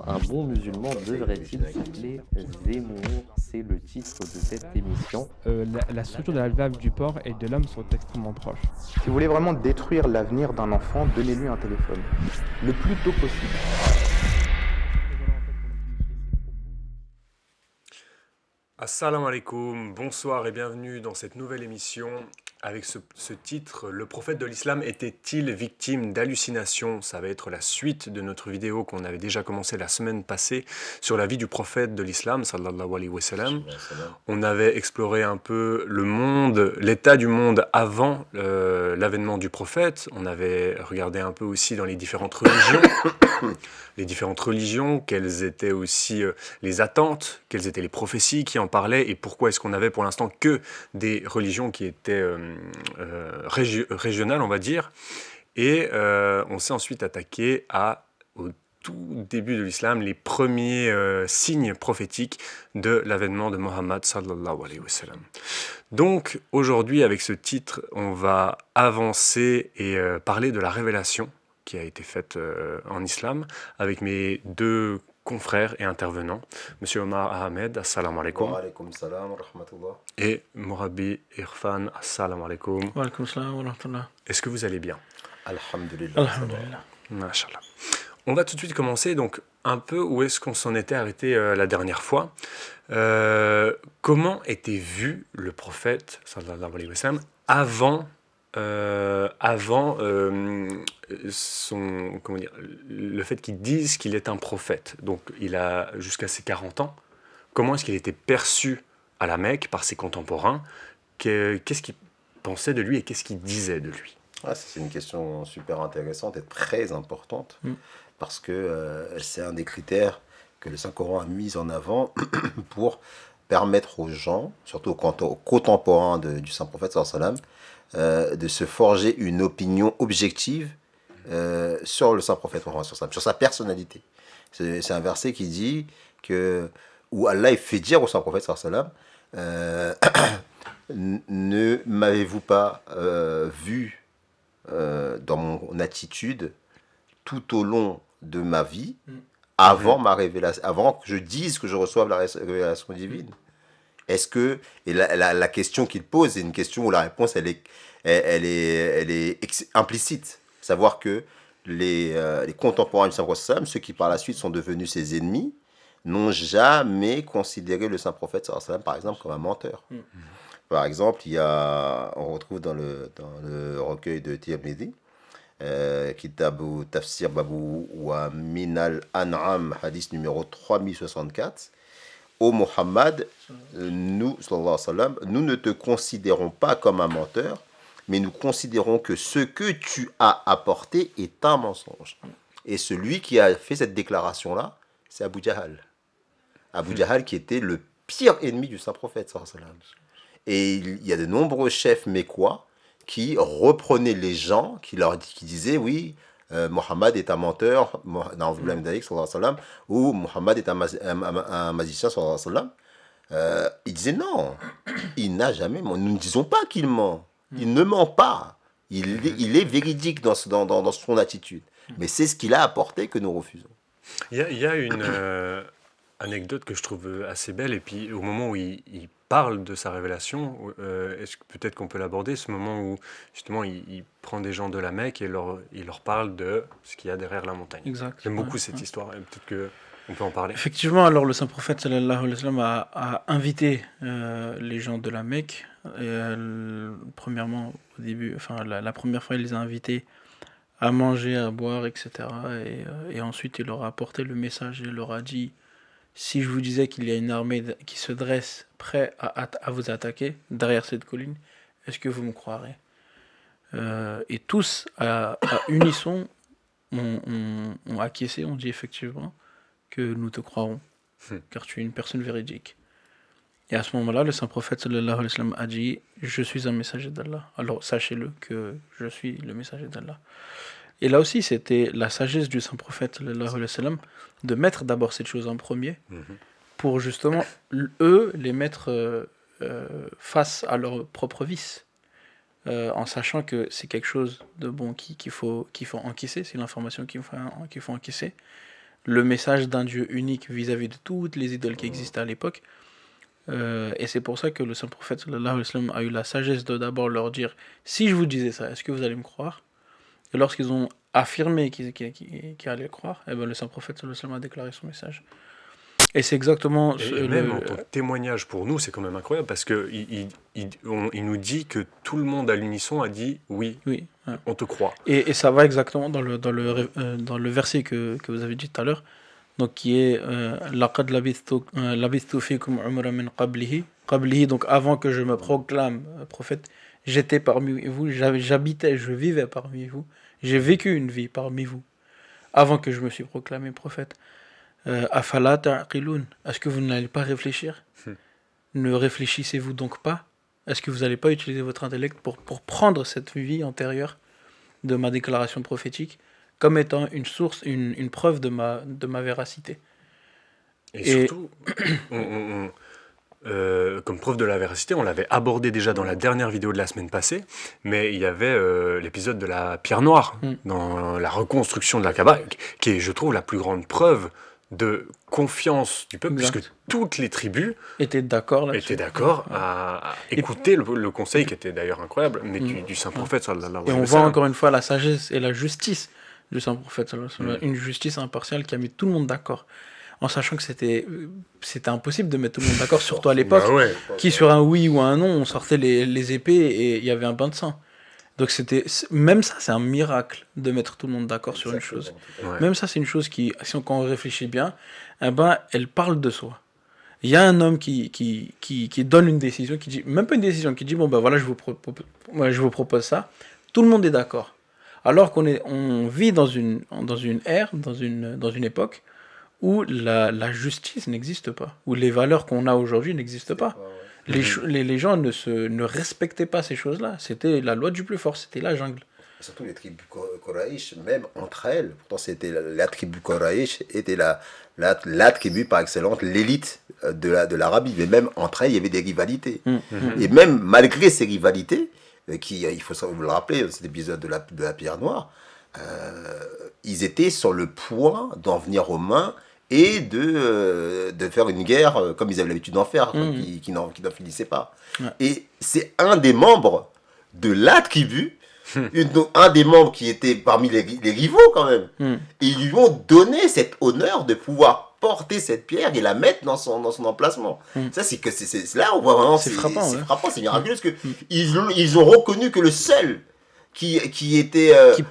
Un bon musulman devrait-il s'appeler Zemmour? C'est le titre de cette émission. La structure de la valve du porc et de l'homme sont extrêmement proches. Si vous voulez vraiment détruire l'avenir d'un enfant, donnez-lui un téléphone. Le plus tôt possible. Assalamu alaikum, bonsoir et bienvenue dans cette nouvelle émission avec ce titre. Le prophète de l'islam était-il victime d'hallucinations? Ça va être la suite de notre vidéo qu'on avait déjà commencé la semaine passée sur la vie du prophète de l'islam, sallallahu alayhi wa sallam. On avait exploré un peu le monde, l'état du monde avant l'avènement du prophète. On avait regardé un peu aussi dans les différentes religions, quelles étaient aussi les attentes, quelles étaient les prophéties qui en parlaient et pourquoi est-ce qu'on avait pour l'instant que des religions qui étaient régionales, on va dire. Et on s'est ensuite attaqué au tout début de l'islam, les premiers signes prophétiques de l'avènement de Mohammed sallallahu alayhi wa sallam. Donc aujourd'hui, avec ce titre, on va avancer et parler de la révélation qui a été faite en islam avec mes deux confrères et intervenants, Monsieur Omar Ahmed, assalamu alaikum. Wa alaikum salam wa rahmatullah. Et Mourabi Irfan, assalamu alaikum. Wa alaikum salam wa rahmatullah. Est-ce que vous allez bien? Alhamdulillah. Alhamdulillah. Mashallah. On va tout de suite commencer donc un peu où est-ce qu'on s'en était arrêté la dernière fois. Comment était vu le prophète sallallahu alayhi wa sallam avant le fait qu'il dise qu'il est un prophète. Donc il a jusqu'à ses 40 ans. Comment est-ce qu'il était perçu à la Mecque par ses contemporains? Qu'est-ce qu'ils pensaient de lui et qu'est-ce qu'ils disaient de lui? C'est une question super intéressante et très importante parce que c'est un des critères que le Saint-Coran a mis en avant pour permettre aux gens, surtout aux contemporains du Saint-Prophète sallallahu alayhi wa sallam, de se forger une opinion objective sur le Saint-Prophète, sur sa personnalité. C'est un verset qui dit où Allah il fait dire au Saint-Prophète sallallahu alayhi wa sallam, ne m'avez-vous pas vu dans mon attitude tout au long de ma vie, avant ma révélation, avant que je dise que je reçoive la révélation divine? Est-ce que, et la question qu'il pose, c'est une question où la réponse elle est implicite. Savoir que les contemporains du Saint-Prophète, ceux qui par la suite sont devenus ses ennemis, n'ont jamais considéré le Saint-Prophète, par exemple, comme un menteur. Par exemple, on retrouve dans le recueil de Tirmidhi, Kitabu Tafsir Babu wa Minal An'am, hadith numéro 3064, ô Muhammad, nous, sallallahu alayhi wa sallam, nous ne te considérons pas comme un menteur, mais nous considérons que ce que tu as apporté est un mensonge. Et celui qui a fait cette déclaration-là, c'est Abu Jahal. Abu Jahal qui était le pire ennemi du Saint-Prophète, sallallahu alayhi wa sallam. Et il y a de nombreux chefs mécois qui reprenaient les gens, qui disaient, oui, Mohammed est un menteur, ou Mohammed est un magicien, il disait non, il n'a jamais menti. Nous ne disons pas qu'il ment, il ne ment pas, il est véridique dans son attitude, mais c'est ce qu'il a apporté que nous refusons. Il y a une anecdote que je trouve assez belle, et puis au moment où il parle de sa révélation, est-ce que peut-être qu'on peut l'aborder, ce moment où justement il prend des gens de la Mecque et il leur parle de ce qu'il y a derrière la montagne. Exact. J'aime beaucoup cette histoire, et peut-être qu'on peut en parler. Effectivement, alors le Saint-Prophète sallallahu alayhi wa sallam a invité les gens de la Mecque. Premièrement, au début, enfin la première fois, il les a invités à manger, à boire, etc. Et ensuite, il leur a apporté le message et il leur a dit: si je vous disais qu'il y a une armée qui se dresse prêt à vous attaquer derrière cette colline, est-ce que vous me croirez? Et tous, à unisson, ont acquiescé, ont dit effectivement que nous te croirons, car tu es une personne véridique. Et à ce moment-là, le Saint-Prophète sallallahu alayhi wa sallam a dit: je suis un messager d'Allah. Alors sachez-le que je suis le messager d'Allah. Et là aussi, c'était la sagesse du Saint-Prophète sallallahu alayhi wa sallam de mettre d'abord cette chose en premier, pour justement, eux, les mettre face à leurs propres vices, en sachant que c'est quelque chose de bon qu'il faut encaisser, c'est l'information qu'il faut encaisser. le message d'un Dieu unique vis-à-vis de toutes les idoles qui existaient à l'époque. Et c'est pour ça que le saint prophète sallallahu alayhi wa sallam a eu la sagesse de d'abord leur dire si je vous disais ça, est-ce que vous allez me croire? Et lorsqu'ils ont affirmé qu'ils allaient croire, eh ben, le saint prophète sallallahu alayhi wa sallam a déclaré son message. Et c'est exactement Et même en tant que témoignage pour nous, c'est quand même incroyable parce qu'il il nous dit que tout le monde à l'unisson a dit oui, oui. Ouais. on te croit. Et ça va exactement dans le verset que vous avez dit tout à l'heure, donc qui est laqad labithtu fikum umran min qablihi, donc avant que je me proclame prophète, j'étais parmi vous, j'habitais, je vivais parmi vous, j'ai vécu une vie parmi vous avant que je me suis proclamé prophète. Afala ta'qilun, est-ce que vous n'allez pas réfléchir? Ne réfléchissez-vous donc pas? Est-ce que vous n'allez pas utiliser votre intellect pour prendre cette vie antérieure de ma déclaration prophétique comme étant une source, une preuve de ma véracité? Et surtout, comme preuve de la véracité, on l'avait abordé déjà dans la dernière vidéo de la semaine passée, mais il y avait l'épisode de la pierre noire, dans la reconstruction de la Kaaba, qui est, je trouve, la plus grande preuve de confiance du peuple, puisque toutes les tribus étaient d'accord à écouter le conseil, qui était d'ailleurs incroyable, mais du saint prophète sallallahu alayhi wa sallam. Et on voit encore une fois la sagesse et la justice du saint prophète sallallahu alayhi wa sallam, une justice impartiale qui a mis tout le monde d'accord, en sachant que c'était impossible de mettre tout le monde d'accord, surtout à l'époque, qui sur un oui ou un non, on sortait les épées et il y avait un bain de sang. Donc même ça, c'est un miracle de mettre tout le monde d'accord sur une chose. Ouais. Même ça, c'est une chose qui, quand on réfléchit bien, eh ben, elle parle de soi. Il y a un homme qui donne une décision, qui dit, même pas une décision, qui dit, bon ben voilà, je vous propose ça. Tout le monde est d'accord. Alors on vit dans une ère, dans une époque où la justice n'existe pas, où les valeurs qu'on a aujourd'hui n'existent pas. Les gens ne respectaient pas ces choses-là. C'était la loi du plus fort, c'était la jungle. Surtout les tribus Koraïch, même entre elles, pourtant c'était la tribu Koraïch était la tribu par excellence, l'élite de l'Arabie. Mais même entre elles, il y avait des rivalités. Et même malgré ces rivalités, il faut vous le rappeler, cet épisode de la pierre noire, ils étaient sur le point d'en venir aux mains et de faire une guerre comme ils avaient l'habitude d'en faire, qui n'en finissaient pas. Ouais. Et c'est un des membres de la tribu, un des membres qui était parmi les rivaux quand même, et ils lui ont donné cet honneur de pouvoir porter cette pierre et la mettre dans son emplacement. Ça, c'est là où on voit vraiment, c'est frappant, c'est miraculeux, parce qu'ils ont reconnu que le seul qui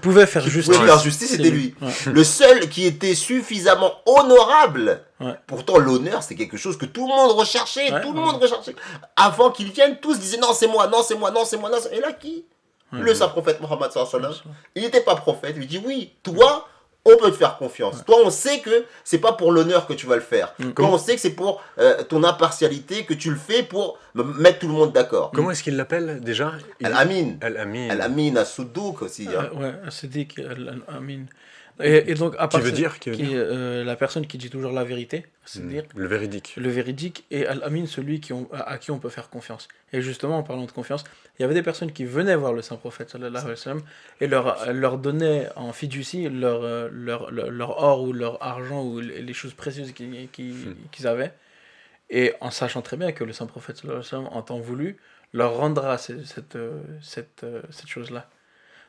pouvait faire justice, c'était lui. Ouais. Le seul qui était suffisamment honorable. Ouais. Pourtant, l'honneur, c'est quelque chose que tout le monde recherchait. Ouais. Tout le monde recherchait. Avant qu'il vienne, tous disaient non, c'est moi, non, c'est moi, non, c'est moi. Non, et là, qui le saint prophète Mohammed sallallahu alayhi wa sallam. Il n'était pas prophète. Il dit oui, toi, on peut te faire confiance. Ouais. Toi, on sait que c'est pas pour l'honneur que tu vas le faire. Toi, on sait que c'est pour ton impartialité, que tu le fais pour mettre tout le monde d'accord. Comment est-ce qu'il l'appelle déjà? Al-Amin. Al-Amin, As-Soudouk aussi. Ouais, As-Siddiq, Al-Amin. Et donc, à part qui veut dire la personne qui dit toujours la vérité, c'est-à-dire le véridique. Le véridique, et Al-Amin, celui à qui on peut faire confiance. Et justement, en parlant de confiance, il y avait des personnes qui venaient voir le saint prophète sallallahu alayhi wa sallam et leur donnaient en fiducie leur or ou leur argent ou les choses précieuses qu'ils avaient, et en sachant très bien que le saint prophète sallallahu alayhi wa sallam, en temps voulu, leur rendra cette chose-là.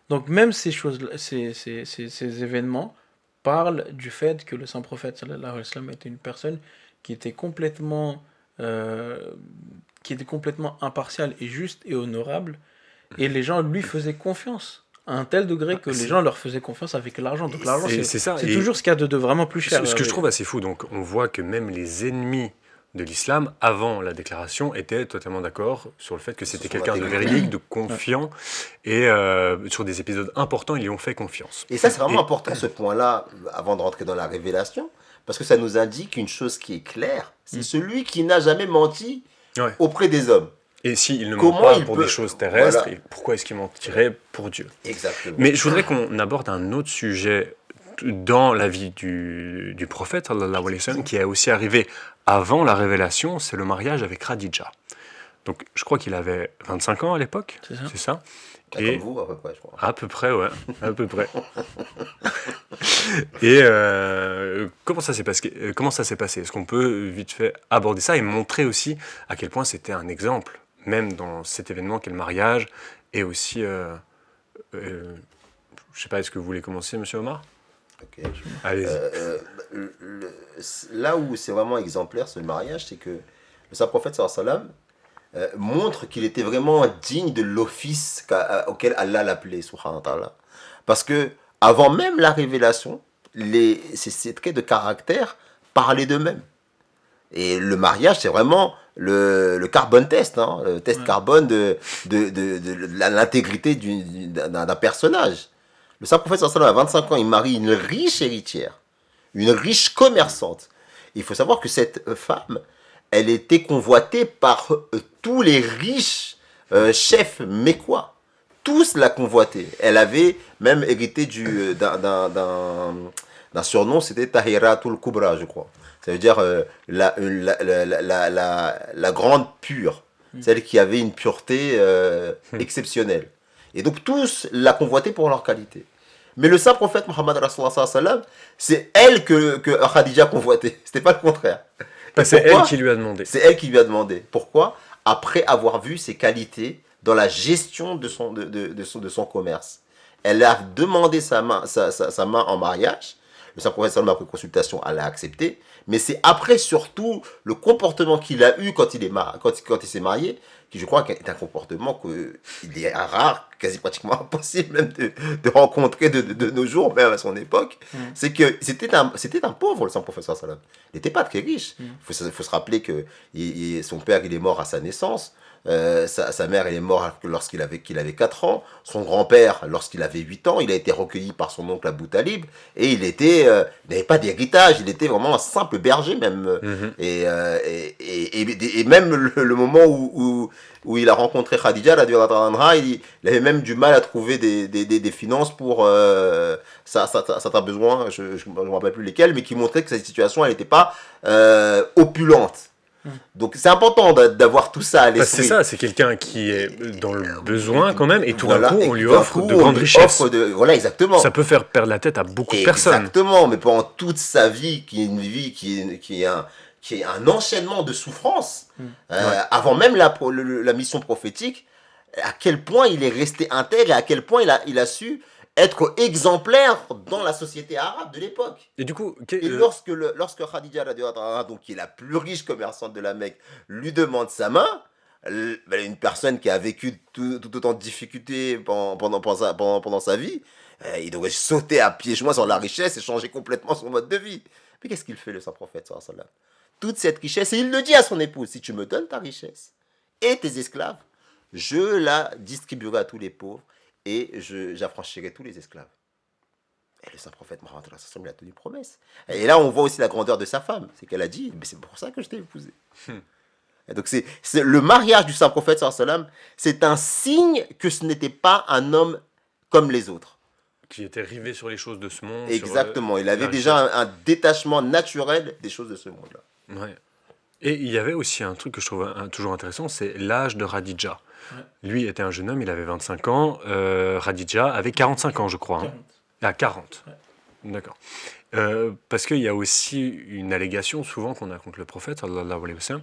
Donc même ces événements parlent du fait que le saint prophète sallallahu alayhi wa sallam était une personne qui était complètement impartiale et juste et honorable, et les gens lui faisaient confiance à un tel degré que les gens leur faisaient confiance avec l'argent. Donc l'argent, c'est toujours ce qu'il y a de vraiment plus cher. Ce que je trouve assez fou, donc on voit que même les ennemis de l'islam, avant la déclaration, étaient totalement d'accord sur le fait que c'était quelqu'un de véridique, de confiant, et sur des épisodes importants, ils lui ont fait confiance. Et ça, c'est vraiment important, ce point-là, avant de rentrer dans la révélation, parce que ça nous indique une chose qui est claire, c'est celui qui n'a jamais menti auprès des hommes. Et s'il ne ment pas pour des choses terrestres, pourquoi est-ce qu'il mentirait pour Dieu? Exactement. Mais je voudrais qu'on aborde un autre sujet dans la vie du prophète, sallallahu alayhi wa sallam, qui est aussi arrivé avant la révélation, c'est le mariage avec Khadija. Donc, je crois qu'il avait 25 ans à l'époque. C'est ça. C'est ça. Comme Et vous, à peu près, je crois. à peu près, ouais. À peu près. Et comment ça s'est passé? Est-ce qu'on peut vite fait aborder ça et montrer aussi à quel point c'était un exemple, même dans cet événement qu'est le mariage, et aussi, je sais pas, est-ce que vous voulez commencer, Monsieur Omar? Ok. Allez-y. Là où c'est vraiment exemplaire ce mariage, c'est que le saint prophète sallallahu alayhi wa sallam montre qu'il était vraiment digne de l'office auquel Allah l'appelait, subhanahu wa ta'ala. Parce que avant même la révélation, ces traits de caractère parlaient d'eux-mêmes. Et le mariage, c'est vraiment le carbone test, hein, le test carbone de l'intégrité d'un personnage. Le saint prophète sallallahu alayhi wa sallam, à 25 ans, il marie une riche héritière, une riche commerçante. Il faut savoir que cette femme, elle était convoitée par tous les riches chefs mécois. Tous la convoitaient. Elle avait même hérité d'un surnom, c'était Tahiratul Kubra, je crois. Ça veut dire la grande pure, celle qui avait une pureté exceptionnelle. Et donc tous la convoitaient pour leur qualité. Mais le saint prophète Mohammed Rasulullah sallallahu alayhi wa sallam, c'est elle que Khadija convoitait. C'était pas le contraire. C'est elle qui lui a demandé. C'est elle qui lui a demandé. Pourquoi? Après avoir vu ses qualités dans la gestion de son commerce. Elle a demandé sa main en mariage. Le saint prophète sallallahu après consultation, elle a accepté. Mais c'est après surtout le comportement qu'il a eu quand il s'est marié, qui je crois est un comportement qu'il est rare, quasi pratiquement impossible même de rencontrer de nos jours, même à son époque. C'est que c'était un pauvre, le saint prophète sallallahu alayhi wa sallam. Il n'était pas très riche. Il faut se rappeler que son père il est mort à sa naissance. Sa mère elle est morte lorsqu'il avait 4 ans. Son grand-père, lorsqu'il avait 8 ans, il a été recueilli par son oncle Abou Talib. Et il n'avait pas d'héritage, il était vraiment un simple berger même. Et même le moment où il a rencontré Khadija, il avait même du mal à trouver des finances pour certains besoins, je ne me rappelle plus lesquels, mais qui montraient que sa situation elle n'était pas opulente. Donc c'est important d'avoir tout ça à l'esprit. C'est ça, c'est quelqu'un qui est dans le besoin quand même, et tout d'un Voilà, coup, et on lui tout d'un offre coup, de on grandes lui richesses. voilà, exactement. Ça peut faire perdre la tête à beaucoup de personnes. Exactement, mais pendant toute sa vie, qui est une vie qui est un enchaînement de souffrances, avant même la mission prophétique, à quel point il est resté intègre et à quel point il a su être exemplaire dans la société arabe de l'époque. Et du coup, Et lorsque Khadija, donc, qui est la plus riche commerçante de la Mecque, lui demande sa main, une personne qui a vécu tout autant de difficultés pendant sa vie, il devrait sauter à pieds joints sur la richesse et changer complètement son mode de vie. Mais qu'est-ce qu'il fait, le saint prophète sallallahu alayhi wa sallam? Toute cette richesse, et il le dit à son épouse, si tu me donnes ta richesse et tes esclaves, je la distribuerai à tous les pauvres et j'affranchirai tous les esclaves. Et le saint prophète Mohammed il a tenu promesse. Et là, on voit aussi la grandeur de sa femme. C'est qu'elle a dit, mais c'est pour ça que je t'ai épousé. Et donc, c'est le mariage du saint prophète, c'est un signe que ce n'était pas un homme comme les autres. Qui était rivé sur les choses de ce monde. Exactement. Il avait déjà un détachement naturel des choses de ce monde-là. Ouais. Et il y avait aussi un truc que je trouve toujours intéressant, c'est l'âge de Khadija. Lui était un jeune homme, il avait 25 ans. Khadija avait 45 ans, je crois. 40. Ah, 40. Ouais. D'accord. Parce qu'il y a aussi une allégation souvent qu'on a contre le prophète, sallallahu alayhi wa sallam,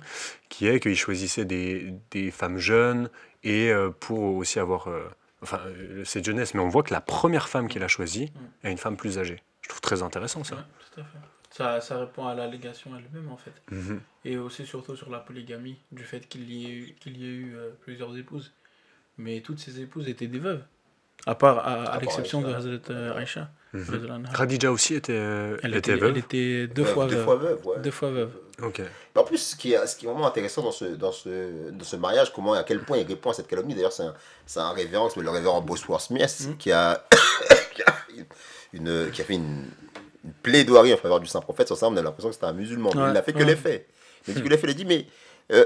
qui est qu'il choisissait des femmes jeunes et pour aussi avoir cette jeunesse. Mais on voit que la première femme qu'il a choisie est une femme plus âgée. Je trouve très intéressant ça. Ouais, tout à fait. Ça répond à l'allégation elle-même en fait. Et aussi surtout sur la polygamie, du fait qu'il y ait eu plusieurs épouses. Mais toutes ces épouses étaient des veuves. À l'exception de Hazrat Aïcha. Khadija aussi était veuve. Elle était deux fois veuve. Deux fois veuve. Ok. En plus, ce qui est vraiment intéressant dans ce mariage, à quel point il répond à cette calomnie. D'ailleurs, c'est un révérend, le révérend Bosworth Smith, qui a fait une plaidoirie en faveur du saint prophète. Sur ça, on a l'impression que c'était un musulman. Il n'a fait que les faits. Il a dit, mais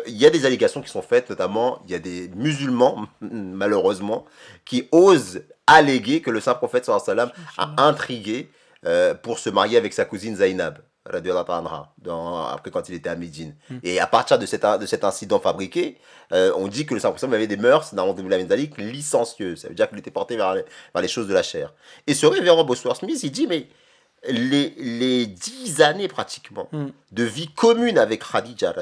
il y a des allégations qui sont faites, notamment, il y a des musulmans, malheureusement, qui osent alléguer que le saint prophète sallallahu alayhi wa sallam a intrigué pour se marier avec sa cousine Zainab. radhiyallahu anha, après quand il était à Médine. Et à partir de cet incident fabriqué, on dit que le saint prophète avait des mœurs, licencieuses. Ça veut dire qu'il était porté vers les choses de la chair. Et ce révérend Bosworth Smith, il dit, mais les 10 années pratiquement de vie commune avec Khadija,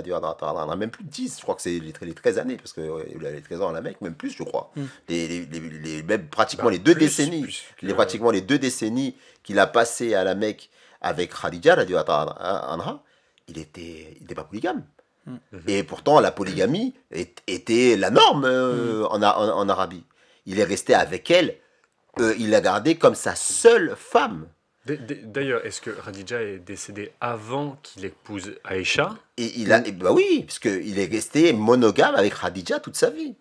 même plus de 10, je crois que c'est les 13 années, parce qu'il a les 13 ans à la Mecque, même plus, je crois. Même pratiquement les 2 décennies, pratiquement les 2 décennies qu'il a passé à la Mecque avec Khadija, il était pas polygame. Et pourtant, la polygamie était la norme en Arabie. Il est resté avec elle, il l'a gardée comme sa seule femme. D'ailleurs, est-ce que Khadija est décédée avant qu'il épouse Aïcha? Bah oui, parce qu'il est resté monogame avec Khadija toute sa vie.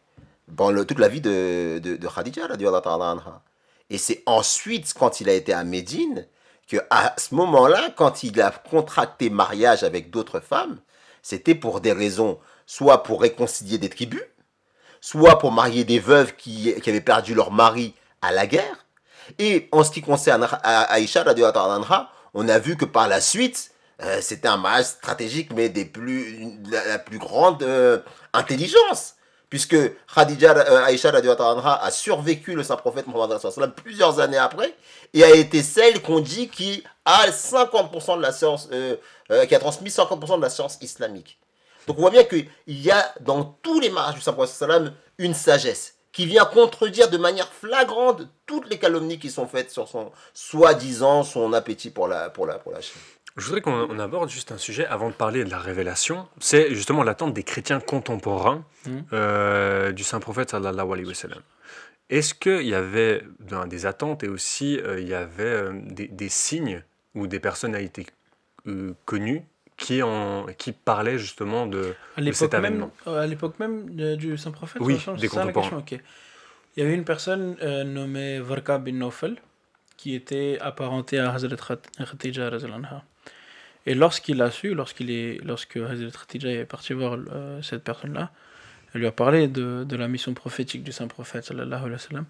Toute la vie de Khadija, anha. Et c'est ensuite, quand il a été à Médine, qu'à ce moment-là, quand il a contracté mariage avec d'autres femmes, c'était pour des raisons, soit pour réconcilier des tribus, soit pour marier des veuves qui avaient perdu leur mari à la guerre. Et en ce qui concerne Aïcha, on a vu que par la suite, c'était un mariage stratégique, mais la plus grande intelligence. Puisque Aïcha a survécu le saint prophète Mohammed plusieurs années après, et a été celle qu'on dit qui a 50% de la science, qui a transmis 50% de la science islamique. Donc on voit bien qu'il y a dans tous les mariages du saint prophète une sagesse qui vient contredire de manière flagrante toutes les calomnies qui sont faites sur son soi-disant son appétit pour la chair. Je voudrais qu'on aborde juste un sujet avant de parler de la révélation. C'est justement l'attente des chrétiens contemporains du saint prophète sallallahu alayhi wa sallam. Est-ce qu'il y avait des attentes et aussi il y avait des signes ou des personnalités connues qui parlaient justement de cet avènement? À l'époque même du saint prophète? Oui, des contemporains. Okay. Il y avait une personne nommée Varqa bin Nawfal qui était apparentée à Hazrat Khadija radhiyallahu anha. Et lorsque Hazrat Khadija est parti voir cette personne-là, elle lui a parlé de la mission prophétique du saint prophète sallallahu alayhi wa sallam.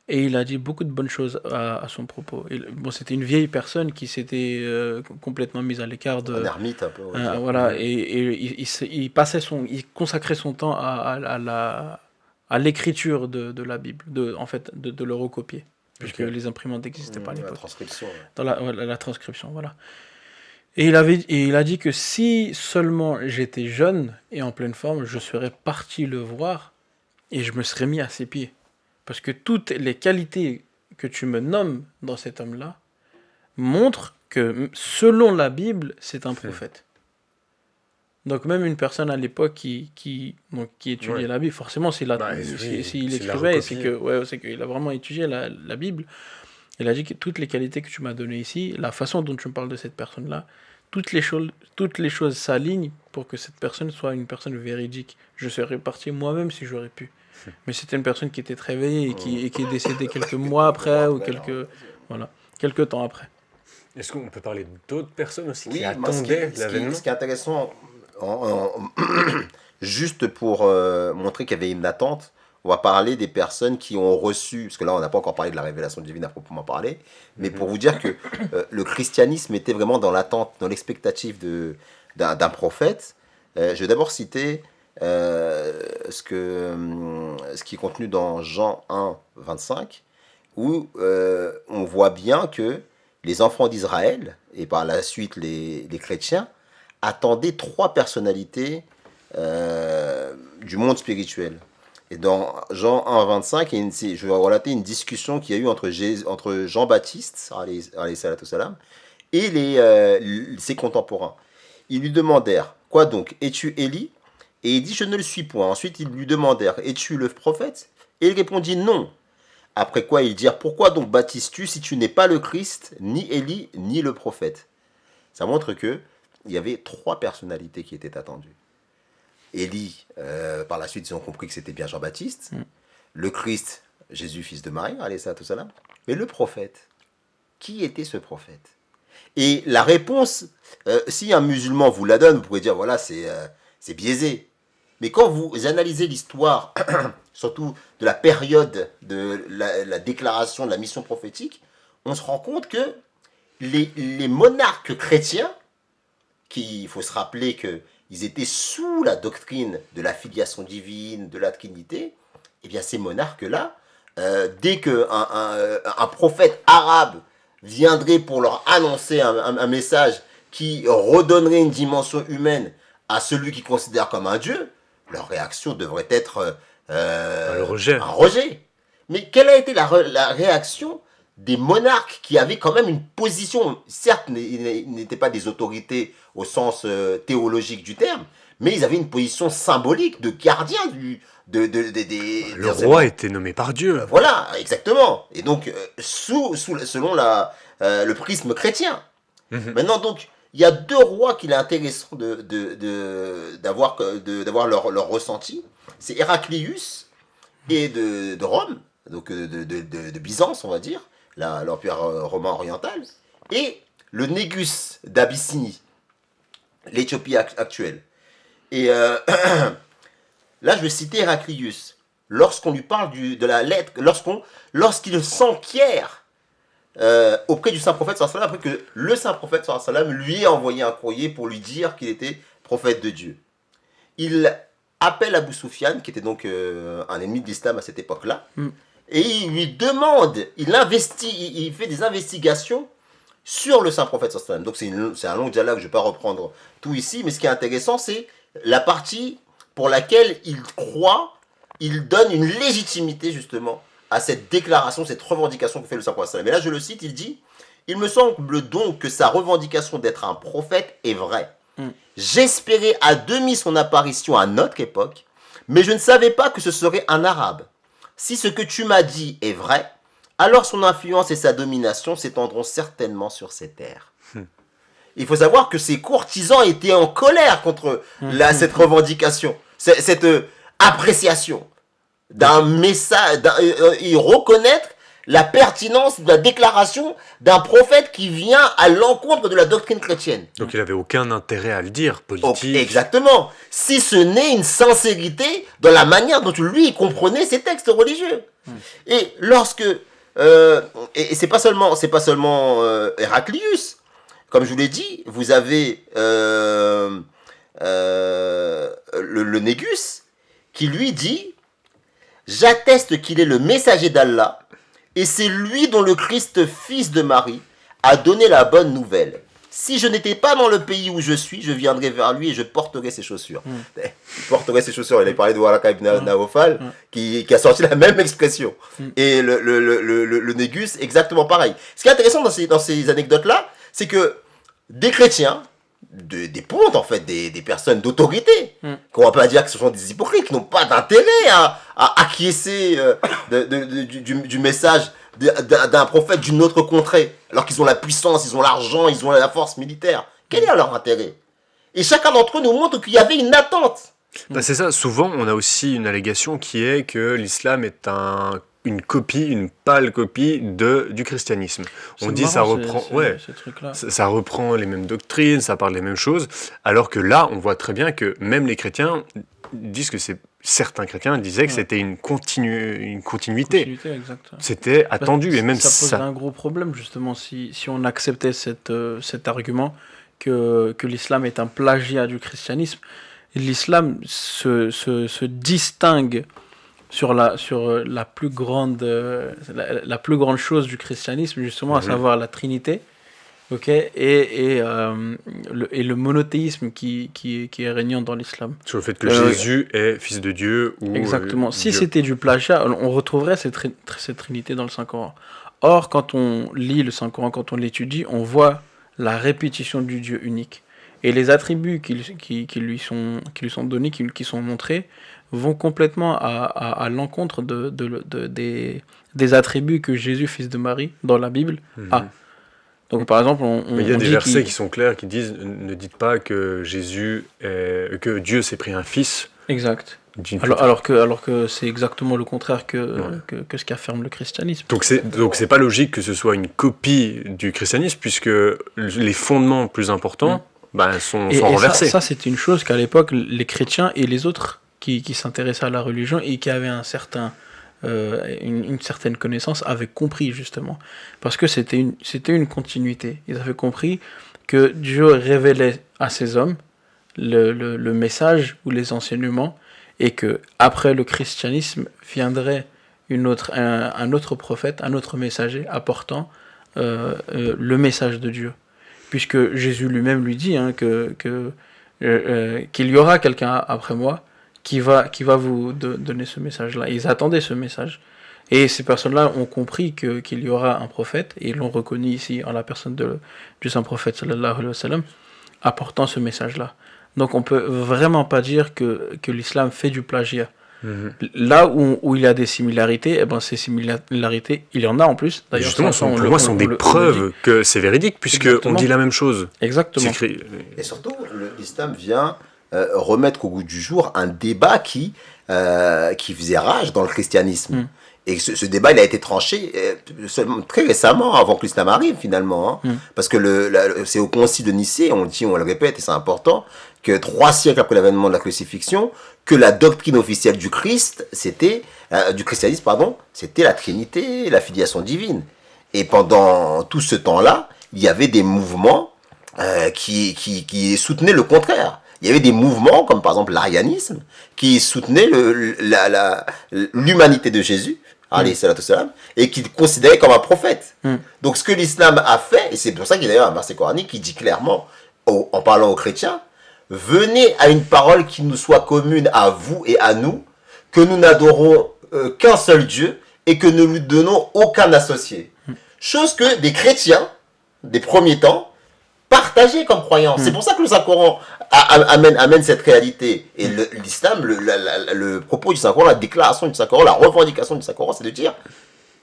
Et il a dit beaucoup de bonnes choses à son propos. C'était une vieille personne qui s'était complètement mise à l'écart de... Un ermite un peu. Voilà, et il consacrait son temps à l'écriture de la Bible, de le recopier, puisque les imprimantes n'existaient pas à l'époque. La transcription. Dans la transcription, voilà. Et il a dit que si seulement j'étais jeune et en pleine forme, je serais parti le voir et je me serais mis à ses pieds. Parce que toutes les qualités que tu me nommes dans cet homme-là montrent que, selon la Bible, c'est un prophète. Donc même une personne à l'époque qui étudiait la Bible, forcément, s'il écrivait, c'est qu'il a vraiment étudié la Bible. Il a dit que toutes les qualités que tu m'as données ici, la façon dont tu me parles de cette personne-là, toutes les choses s'alignent pour que cette personne soit une personne véridique. Je serais parti moi-même si j'aurais pu. Mais c'était une personne qui était très éveillée et qui est décédée quelques mois après ou quelques temps après. Est-ce qu'on peut parler d'autres personnes aussi qui attendaient l'avènement? Ce qui est intéressant, juste pour montrer qu'il y avait une attente, on va parler des personnes qui ont reçu, parce que là on n'a pas encore parlé de la révélation divine à proprement parler, mais pour vous dire que le christianisme était vraiment dans l'attente, dans l'expectative d'un prophète. Je vais d'abord citer ce qui est contenu dans Jean 1, 25, où on voit bien que les enfants d'Israël, et par la suite les chrétiens, attendaient 3 personnalités du monde spirituel. Et dans Jean 1, 25, je vais relater une discussion qu'il y a eu entre Jean-Baptiste et ses contemporains. Ils lui demandèrent, quoi donc, es-tu Élie? Et il dit, je ne le suis point. Ensuite, ils lui demandèrent, es-tu le prophète? Et il répondit, non. Après quoi, ils dirent, pourquoi donc baptises-tu si tu n'es pas le Christ, ni Élie, ni le prophète? Ça montre qu'il y avait 3 personnalités qui étaient attendues. Élie, par la suite, ils ont compris que c'était bien Jean-Baptiste. Le Christ, Jésus, fils de Marie, mais le prophète, qui était ce prophète? Et la réponse, si un musulman vous la donne, vous pouvez dire, voilà, c'est biaisé. Mais quand vous analysez l'histoire, surtout de la période de la déclaration de la mission prophétique, on se rend compte que les monarques chrétiens il faut se rappeler qu'ils étaient sous la doctrine de la filiation divine, de la Trinité, eh bien ces monarques-là, dès qu'un un prophète arabe viendrait pour leur annoncer un message qui redonnerait une dimension humaine à celui qu'ils considèrent comme un dieu, leur réaction devrait être Le rejet. un rejet. Mais quelle a été la réaction des monarques qui avaient quand même une position, certes, ils n'étaient pas des autorités au sens théologique du terme, mais ils avaient une position symbolique de gardien Le roi était nommé par Dieu. Voilà, exactement. Et donc, selon le prisme chrétien. Maintenant, donc, il y a deux rois qu'il est intéressant d'avoir leur ressenti. C'est Héraclius et de Rome, donc de Byzance, on va dire, l'empire romain oriental, et le Négus d'Abyssinie, l'Éthiopie actuelle. Et là, je vais citer Héraclius. Lorsqu'on lui parle de la lettre, lorsqu'il s'enquiert auprès du Saint-Prophète, après que le Saint-Prophète lui ait envoyé un courrier pour lui dire qu'il était prophète de Dieu. Il appelle Abu Sufyan, qui était donc un ennemi de l'islam à cette époque-là, et il lui demande, il fait des investigations sur le Saint-Prophète. Donc c'est un long dialogue, je ne vais pas reprendre tout ici, mais ce qui est intéressant, c'est la partie pour laquelle il croit, il donne une légitimité justement à cette déclaration, cette revendication que fait le Saint-Prophète. Mais là, je le cite, il dit « Il me semble donc que sa revendication d'être un prophète est vraie. J'espérais à demi son apparition à notre époque, mais je ne savais pas que ce serait un arabe. Si ce que tu m'as dit est vrai, alors son influence et sa domination s'étendront certainement sur ces terres. » Il faut savoir que ces courtisans étaient en colère contre cette revendication, cette appréciation d'un message, et reconnaître la pertinence de la déclaration d'un prophète qui vient à l'encontre de la doctrine chrétienne. Donc il n'avait aucun intérêt à le dire, politique. Exactement. Si ce n'est une sincérité dans la manière dont lui il comprenait ces textes religieux. Et lorsque et c'est pas seulement Héraclius. Comme je vous l'ai dit, vous avez le Négus qui lui dit « J'atteste qu'il est le messager d'Allah et c'est lui dont le Christ, fils de Marie, a donné la bonne nouvelle. Si je n'étais pas dans le pays où je suis, je viendrai vers lui et je porterai ses chaussures. » Il porterait ses chaussures. Il a parlé de Waraka ibn Nawfal qui a sorti la même expression. Et le Négus, exactement pareil. Ce qui est intéressant dans ces anecdotes-là, c'est que des chrétiens, des pontes en fait, des personnes d'autorité, qu'on va pas dire que ce sont des hypocrites, qui n'ont pas d'intérêt à acquiescer du message d'un prophète d'une autre contrée, alors qu'ils ont la puissance, ils ont l'argent, ils ont la force militaire. Quel est leur intérêt? Et chacun d'entre eux nous montre qu'il y avait une attente. Bah c'est ça, souvent on a aussi une allégation qui est que l'islam est une pâle copie du christianisme. On dit ça reprend, ça reprend les mêmes doctrines, ça parle les mêmes choses, alors que là, on voit très bien que même les chrétiens disent que certains chrétiens disaient que c'était une continuité. C'était attendu et même ça pose un gros problème justement si on acceptait cet argument que l'islam est un plagiat du christianisme. L'islam se distingue sur la plus grande chose du christianisme, justement, à savoir la Trinité, et le monothéisme qui est régnant dans l'islam. Sur le fait que Jésus est fils de Dieu. Exactement. Si c'était du plagiat, on retrouverait cette Trinité dans le Saint-Coran. Or, quand on lit le Saint-Coran, quand on l'étudie, on voit la répétition du Dieu unique. Et les attributs qui lui sont donnés, qui sont montrés, vont complètement à l'encontre des attributs que Jésus, fils de Marie, dans la Bible, a. Donc par exemple, il y a des versets qui sont clairs, qui disent « Ne dites pas que que Dieu s'est pris un fils. » Exact. Alors que c'est exactement le contraire que ce qu'affirme le christianisme. Donc c'est pas logique que ce soit une copie du christianisme, puisque les fondements plus importants sont renversés. Ça c'est une chose qu'à l'époque, les chrétiens et les autres qui s'intéressaient à la religion et qui avaient une certaine connaissance avaient compris justement. Parce que c'était une continuité. Ils avaient compris que Dieu révélait à ses hommes le message ou les enseignements, et que après le christianisme viendrait un autre prophète, un autre messager apportant le message de Dieu. Puisque Jésus lui-même lui dit qu'il y aura quelqu'un après moi qui va vous donner ce message-là. Ils attendaient ce message. Et ces personnes-là ont compris qu'il y aura un prophète, et ils l'ont reconnu ici en la personne du saint prophète sallallahu alayhi wa sallam, apportant ce message-là. Donc on peut vraiment pas dire que l'islam fait du plagiat. Là où il y a des similarités, ces similarités, il y en a en plus. D'ailleurs, justement, pour moi, sont des preuves que c'est véridique, puisqu'on dit la même chose. Exactement. Et surtout, l'islam vient remettre au goût du jour un débat qui faisait rage dans le christianisme. Et ce débat, il a été tranché très récemment, avant que l'islam arrive, finalement. Parce que c'est au concile de Nicée, on le répète, et c'est important, que 3 siècles après l'avènement de la crucifixion, que la doctrine officielle du christianisme, c'était la Trinité, la filiation divine. Et pendant tout ce temps-là, il y avait des mouvements qui soutenaient le contraire. Il y avait des mouvements, comme par exemple l'arianisme, qui soutenaient l'humanité de Jésus, et qui le considérait comme un prophète. Donc ce que l'islam a fait, et c'est pour ça qu'il y a d'ailleurs un verset coranique qui dit clairement, en parlant aux chrétiens, venez à une parole qui nous soit commune à vous et à nous, que nous n'adorons qu'un seul Dieu et que nous ne lui donnons aucun associé. Chose que des chrétiens des premiers temps partageaient comme croyance. C'est pour ça que le Saint-Coran amène cette réalité. Et l'islam, le propos du Saint-Coran, la déclaration du Saint-Coran, la revendication du Saint-Coran, c'est de dire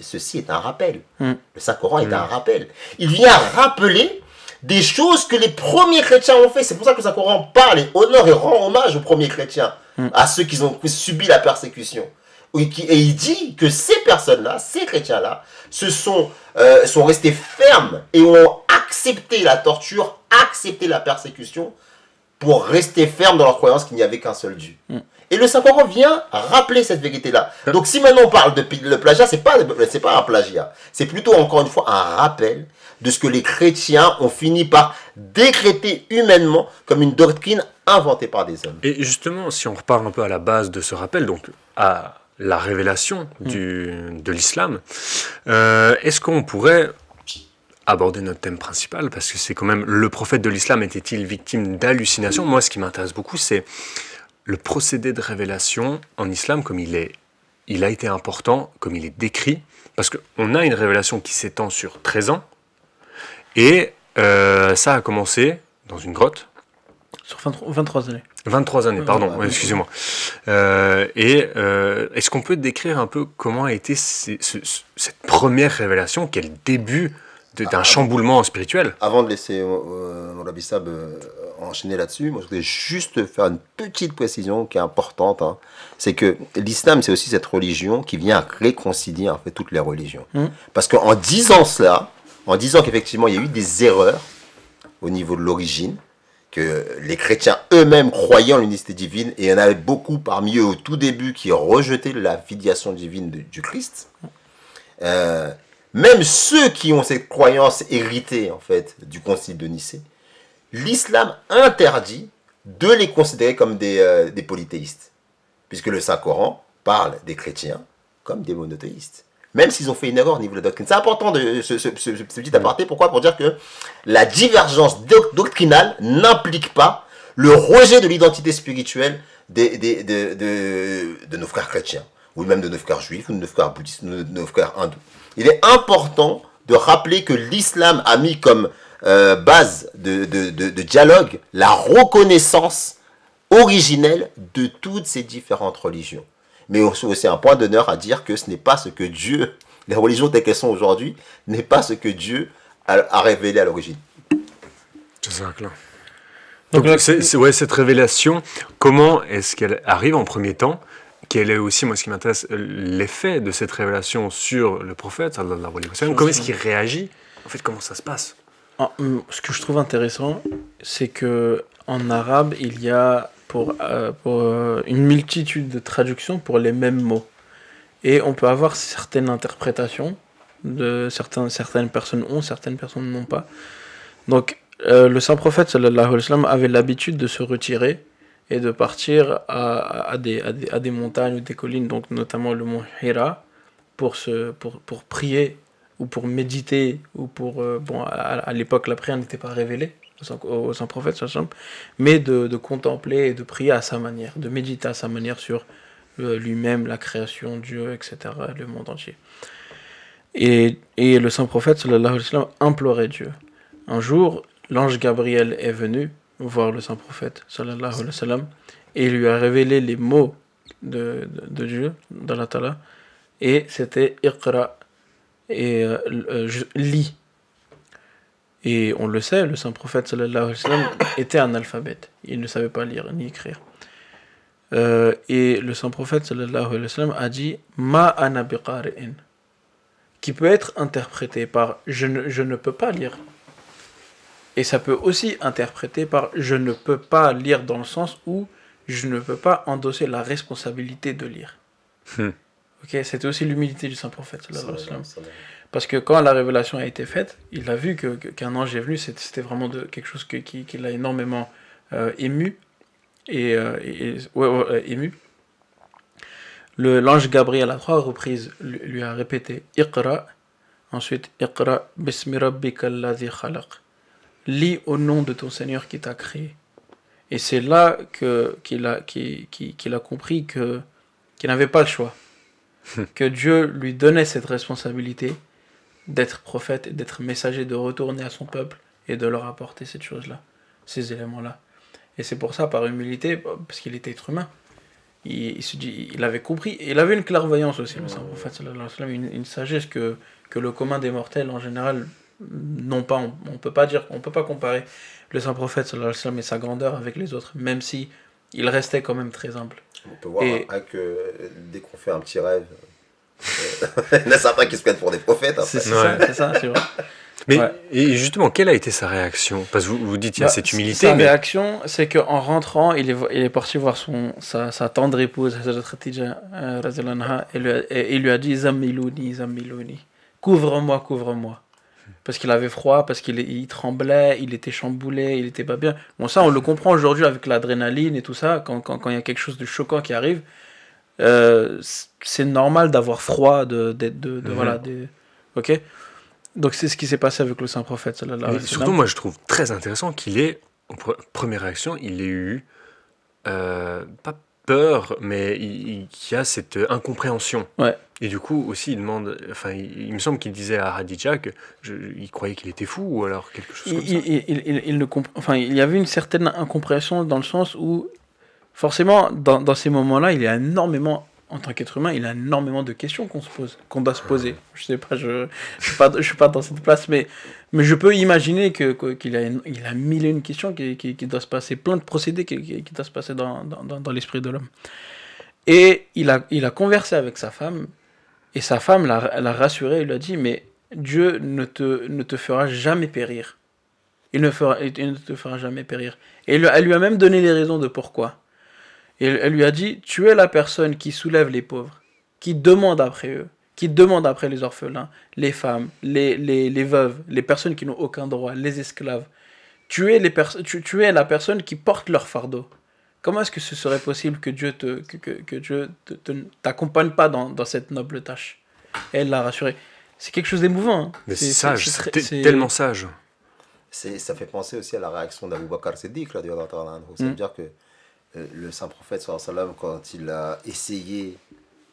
ceci est un rappel. Le Saint-Coran est un rappel. Il vient rappeler des choses que les premiers chrétiens ont fait. C'est pour ça que le Saint-Coran parle et honore et rend hommage aux premiers chrétiens, à ceux qui ont subi la persécution. Et il dit que ces personnes-là, ces chrétiens-là, sont restés fermes et ont accepté la torture, accepté la persécution pour rester fermes dans leur croyance qu'il n'y avait qu'un seul Dieu. Et le Saint-Coran vient rappeler cette vérité-là. Donc si maintenant on parle de le plagiat, c'est pas un plagiat. C'est plutôt, encore une fois, un rappel de ce que les chrétiens ont fini par décréter humainement comme une doctrine inventée par des hommes. Et justement, si on repart un peu à la base de ce rappel, donc à la révélation de l'islam, est-ce qu'on pourrait aborder notre thème principal, parce que c'est quand même le prophète de l'islam était-il victime d'hallucinations? Moi, ce qui m'intéresse beaucoup, c'est le procédé de révélation en islam, comme il a été important, comme il est décrit, parce qu'on a une révélation qui s'étend sur 13 ans, et ça a commencé dans une grotte. Sur 23 années. 23 années, pardon, excusez-moi. Est-ce qu'on peut décrire un peu comment a été cette première révélation, quel début d'un chamboulement spirituel? Avant de laisser Rabbi Sab enchaîner là-dessus, moi je voudrais juste faire une petite précision qui est importante. C'est que l'islam, c'est aussi cette religion qui vient réconcilier en fait toutes les religions. Parce qu'en disant cela, en disant qu'effectivement il y a eu des erreurs au niveau de l'origine, que les chrétiens eux-mêmes croyaient en l'unicité divine, et il y en avait beaucoup parmi eux au tout début qui rejetaient la filiation divine du Christ. Même ceux qui ont cette croyance héritée en fait du concile de Nicée, l'islam interdit de les considérer comme des polythéistes, puisque le Saint-Coran parle des chrétiens comme des monothéistes, même s'ils ont fait une erreur au niveau de la doctrine. C'est important de ce petit aparté. Pourquoi? Pour dire que la divergence doctrinale n'implique pas le rejet de l'identité spirituelle de nos frères chrétiens, ou même de nos frères juifs, ou de nos frères bouddhistes, ou de nos frères hindous. Il est important de rappeler que l'islam a mis comme base de dialogue la reconnaissance originelle de toutes ces différentes religions. Mais aussi un point d'honneur à dire que ce n'est pas ce que Dieu, les religions telles qu'elles sont aujourd'hui, n'est pas ce que Dieu a révélé à l'origine. C'est ça, clair. Donc cette révélation, comment est-ce qu'elle arrive en premier temps? Quel est aussi, moi ce qui m'intéresse, l'effet de cette révélation sur le prophète, sallallahu alayhi wa sallam? Comment est-ce qu'il réagit? En fait, comment ça se passe? Ce que je trouve intéressant, c'est que en arabe, il y a pour une multitude de traductions pour les mêmes mots. Et on peut avoir certaines interprétations, certaines personnes ont, certaines personnes n'ont pas. Donc, Le saint prophète sallallahu alayhi wa sallam avait l'habitude de se retirer et de partir à des montagnes ou des collines, donc notamment le mont Hira, pour prier ou pour méditer, ou pour... à l'époque, la prière n'était pas révélée au saint prophète sallallahu alayhi wa sallam, mais de contempler et de prier à sa manière, de méditer à sa manière sur lui-même, la création, Dieu, etc., le monde entier. Et le saint prophète sallallahu alayhi wa sallam implorait Dieu. Un jour, l'ange Gabriel est venu voir le saint prophète sallallahu alayhi wa sallam et il lui a révélé les mots de Dieu, d'Allah Ta'ala, et c'était Iqra, et lis. Et on le sait, le saint prophète sallallahu alayhi wa sallam était analphabète, il ne savait pas lire ni écrire. Et le saint prophète sallallahu alayhi wa sallam a dit Ma ana biqari'in, qui peut être interprété par je ne peux pas lire. Et ça peut aussi interpréter par je ne peux pas lire dans le sens où je ne peux pas endosser la responsabilité de lire. Ok, c'était aussi l'humilité du saint prophète sallallahu alayhi wa sallam. Parce que quand la révélation a été faite, il a vu qu'un ange est venu, c'était vraiment quelque chose qui l'a énormément ému. Ému. L'ange Gabriel à 3 reprises lui a répété Iqra, ensuite Iqra bismi rabbika alladhi khalaq, lis au nom de ton Seigneur qui t'a créé. Et c'est là qu'il a compris qu'il n'avait pas le choix, que Dieu lui donnait cette responsabilité d'être prophète et d'être messager, de retourner à son peuple et de leur apporter cette chose-là, ces éléments-là. Et c'est pour ça, par humilité, parce qu'il était être humain, il se dit, il avait compris, et il avait une clairvoyance aussi, le saint prophète sallallahu alayhi wa sallam, une sagesse que le commun des mortels en général n'ont pas. On peut pas comparer le saint prophète sallallahu alayhi wa sallam et sa grandeur avec les autres, même si il restait quand même très humble. On peut voir que dès qu'on fait un petit rêve, il y en a certains qui se prennent pour des prophètes. Après. C'est ça, c'est vrai. Mais et justement, quelle a été sa réaction? Parce que vous dites, il y a cette humilité. Sa réaction, c'est qu'en rentrant, il est parti voir sa tendre épouse, Hazrat Khadija, et il lui a dit Zammilouni, couvre-moi. Parce qu'il avait froid, parce qu'il tremblait, il était chamboulé, il était pas bien. Bon, ça, on le comprend aujourd'hui avec l'adrénaline et tout ça, quand il y a quelque chose de choquant qui arrive. C'est normal d'avoir froid, voilà, ok. Donc c'est ce qui s'est passé avec le saint prophète sallallahu alayhi wa sallam. Surtout, moi, je trouve très intéressant qu'il ait, en première réaction, il ait eu pas peur, mais il y a cette incompréhension. Ouais. Et du coup aussi, il demande, enfin, il me semble qu'il disait à Khadija il croyait qu'il était fou ou alors quelque chose comme ça. Il y avait une certaine incompréhension dans le sens où forcément, dans ces moments-là, il y a énormément, en tant qu'être humain, il y a énormément de questions qu'on doit se poser. Je sais pas, je suis pas dans cette place, mais je peux imaginer qu'il a mille et une questions qui doivent se passer, plein de procédés qui doivent se passer dans l'esprit de l'homme. Et il a conversé avec sa femme, et sa femme l'a rassuré, il lui a dit, mais Dieu ne te fera jamais périr. Il ne te fera jamais périr. Et elle lui a même donné les raisons de pourquoi. Et elle lui a dit, tu es la personne qui soulève les pauvres, qui demande après eux, qui demande après les orphelins, les femmes, les veuves, les personnes qui n'ont aucun droit, les esclaves. Tu es la personne qui porte leur fardeau. Comment est-ce que ce serait possible que Dieu t'accompagne pas dans cette noble tâche? Et elle l'a rassuré. C'est quelque chose d'émouvant. Hein. Mais c'est sage, c'est tellement sage. Ça fait penser aussi à la réaction d'Abou Bakr Siddiq. Ça veut dire que le saint prophète sallallahu alayhi wa sallam, quand il a essayé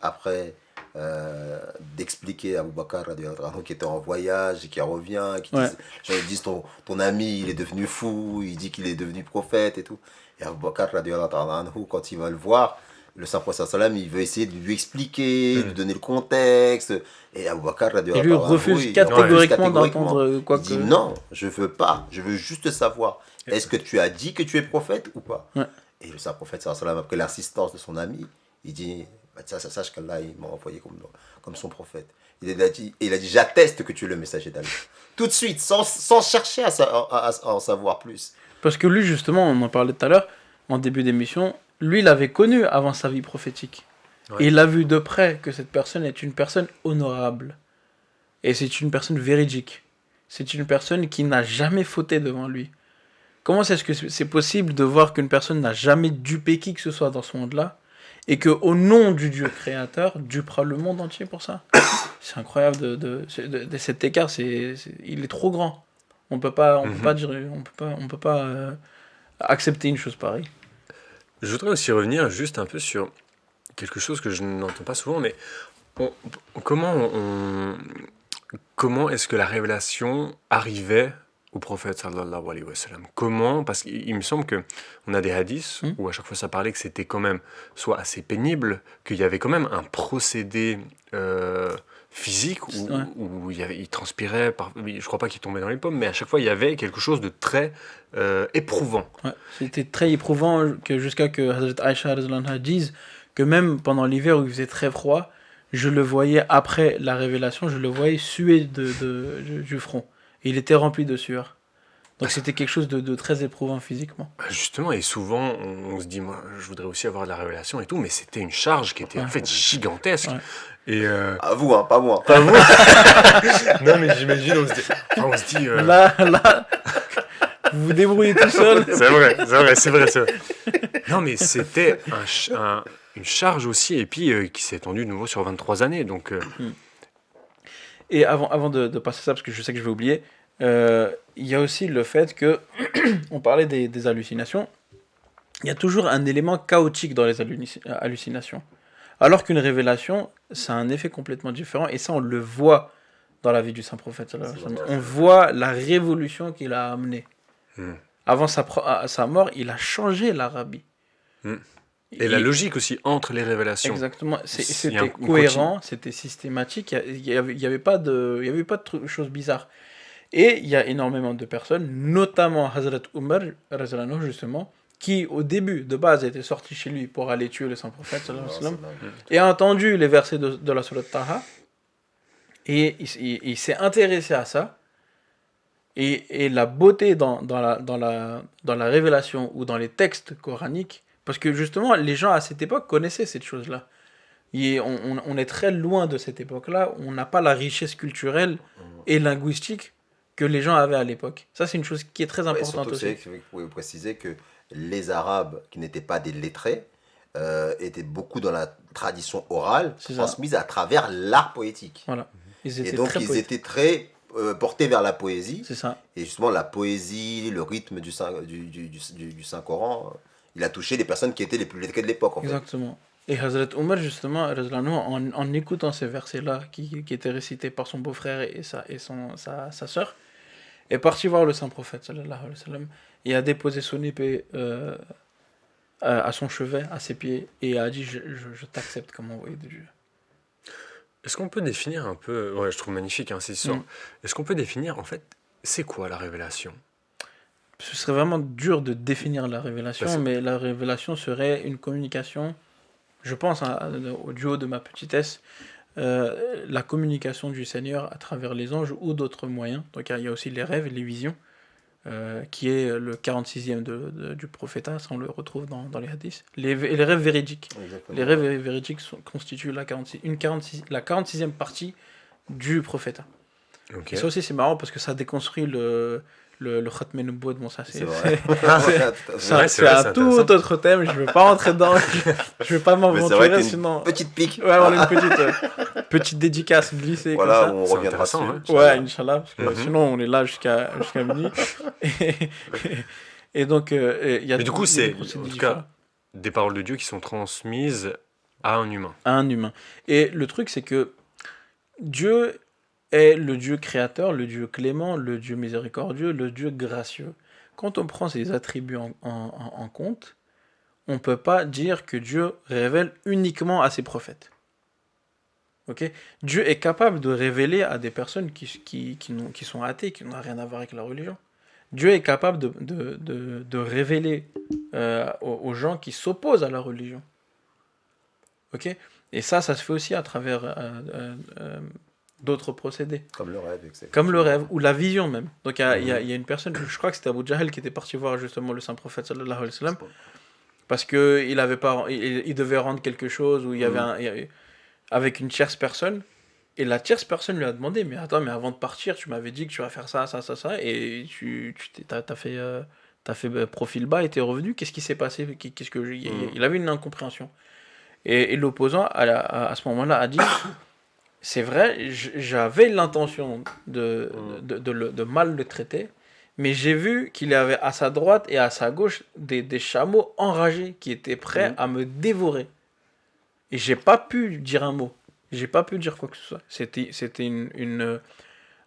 après d'expliquer à Abou Bakr qui était en voyage et qui revient, qui disent ton ami il est devenu fou, il dit qu'il est devenu prophète et tout, et Abou Bakr quand il va le voir, le saint prophète sallallahu alayhi wa sallam, il veut essayer de lui expliquer, de lui donner le contexte, et Abou Bakr il lui refuse catégoriquement d'entendre quoi que... Il dit non, je veux pas, je veux juste savoir, est-ce que tu as dit que tu es prophète ou pas? Et le saint prophète sallallahu alayhi wa sallam, après l'assistance de son ami, il dit sache qu'Allah il m'a envoyé comme son prophète. Il a dit j'atteste que tu es le messager d'Allah. Tout de suite, sans chercher à en savoir plus. Parce que lui, justement, on en parlait tout à l'heure, en début d'émission, lui, il l'avait connu avant sa vie prophétique. Ouais. Et il a vu de près que cette personne est une personne honorable. Et c'est une personne véridique. c'est une personne qui n'a jamais fauté devant lui. Comment est-ce que c'est possible de voir qu'une personne n'a jamais dupé qui que ce soit dans ce monde-là et qu'au nom du Dieu créateur, Dieu prend le monde entier pour ça? C'est incroyable de cet écart, il est trop grand. On peut pas dire, on peut pas accepter une chose pareille. Je voudrais aussi revenir juste un peu sur quelque chose que je n'entends pas souvent, mais comment est-ce que la révélation arrivait au prophète sallallahu alayhi wa sallam? Comment? Parce qu'il me semble qu'on a des hadiths où à chaque fois ça parlait que c'était quand même soit assez pénible, qu'il y avait quand même un procédé physique où il transpirait, je crois pas qu'il tombait dans les pommes, mais à chaque fois il y avait quelque chose de très éprouvant. Ouais, c'était très éprouvant jusqu'à que Hazrat Aisha dise que même pendant l'hiver où il faisait très froid, je le voyais après la révélation, je le voyais suer du front. Et il était rempli de sueur. Donc c'était quelque chose de très éprouvant physiquement. Justement, et souvent on se dit, moi je voudrais aussi avoir de la révélation et tout, mais c'était une charge qui était en fait gigantesque. Ouais. Et À vous, hein, pas moi. pas vous. Non mais j'imagine, on se dit Là, vous vous débrouillez tout seul. c'est vrai. Non mais c'était une charge aussi, et puis qui s'est étendue de nouveau sur 23 années. Donc, Et avant de passer ça, parce que je sais que je vais oublier, il y a aussi le fait que, on parlait des hallucinations, il y a toujours un élément chaotique dans les hallucinations. Alors qu'une révélation, ça a un effet complètement différent, et ça on le voit dans la vie du saint prophète. On voit la révolution qu'il a amenée. Avant sa mort, il a changé l'Arabie. et la logique aussi entre les révélations. Exactement, Il y a c'était une cohérent, c'était systématique, il y avait pas de choses bizarres. Et il y a énormément de personnes, notamment Hazrat Umar, justement, qui au début, de base, était sorti chez lui pour aller tuer le saint prophète, et a entendu les versets de la Sourate Taha, et il s'est intéressé à ça, et la beauté dans la révélation ou dans les textes coraniques, parce que justement, les gens à cette époque connaissaient cette chose-là. On est très loin de cette époque-là, on n'a pas la richesse culturelle et linguistique que les gens avaient à l'époque. Ça, c'est une chose qui est très importante aussi. Vous pouvez préciser que les Arabes, qui n'étaient pas des lettrés, étaient beaucoup dans la tradition orale, transmise à travers l'art poétique. Voilà. Et donc, ils étaient très portés vers la poésie. C'est ça. Et justement, la poésie, le rythme du Saint-Coran, il a touché les personnes qui étaient les plus lettrées de l'époque. Exactement. Et Hazrat Omar, justement, en écoutant ces versets-là, qui étaient récités par son beau-frère et sa sœur, est parti voir le saint prophète, sallallahu alayhi wa sallam, et a déposé son épée à son chevet, à ses pieds, et a dit je t'accepte comme envoyé de Dieu. Est-ce qu'on peut définir un peu, je trouve magnifique, c'est sûr. Est-ce qu'on peut définir, en fait, c'est quoi la révélation? Ce serait vraiment dur de définir la révélation, mais la révélation serait une communication, je pense, au duo de ma petitesse, la communication du Seigneur à travers les anges ou d'autres moyens. Donc il y a aussi les rêves et les visions, qui est le 46e du prophète, ça on le retrouve dans les hadiths. Les rêves véridiques. Exactement. Les rêves véridiques constituent la 46e partie du prophète. Okay. Et ça aussi c'est marrant parce que ça déconstruit le Khatm Nubuwwat. Bon, ça c'est un tout autre thème, je ne veux pas rentrer dedans, je ne veux pas m'aventurer sinon. Petite pique. Ouais, voilà, une petite dédicace glissée voilà, comme ça. On reviendra dessus. Ouais, Inch'Allah, parce que sinon on est là jusqu'à minuit. Et donc, il y a. Mais du coup, c'est en tout cas des paroles de Dieu qui sont transmises à un humain. À un humain. Et le truc, c'est que Dieu est le Dieu créateur, le Dieu clément, le Dieu miséricordieux, le Dieu gracieux. Quand on prend ces attributs en compte, on ne peut pas dire que Dieu révèle uniquement à ses prophètes. Okay? Dieu est capable de révéler à des personnes qui sont athées, qui n'ont rien à voir avec la religion. Dieu est capable de révéler aux gens qui s'opposent à la religion. Okay? Et ça se fait aussi à travers d'autres procédés. Comme le rêve, etc. Comme le rêve, ou la vision même. Donc il y a une personne, je crois que c'était Abu Jahl qui était parti voir justement le saint prophète sallallahu alayhi wa sallam, parce qu'il devait rendre quelque chose, où il y avait avec une tierce personne, Et la tierce personne lui a demandé, mais attends, mais avant de partir, tu m'avais dit que tu vas faire ça, ça, ça, ça, et t'as fait profil bas et t'es revenu. Qu'est-ce qui s'est passé? Il avait une incompréhension. Et l'opposant, à ce moment-là, a dit, c'est vrai, j'avais l'intention de mal le traiter, mais j'ai vu qu'il avait à sa droite et à sa gauche des chameaux enragés qui étaient prêts à me dévorer. Et j'ai pas pu dire un mot. J'ai pas pu dire quoi que ce soit. C'était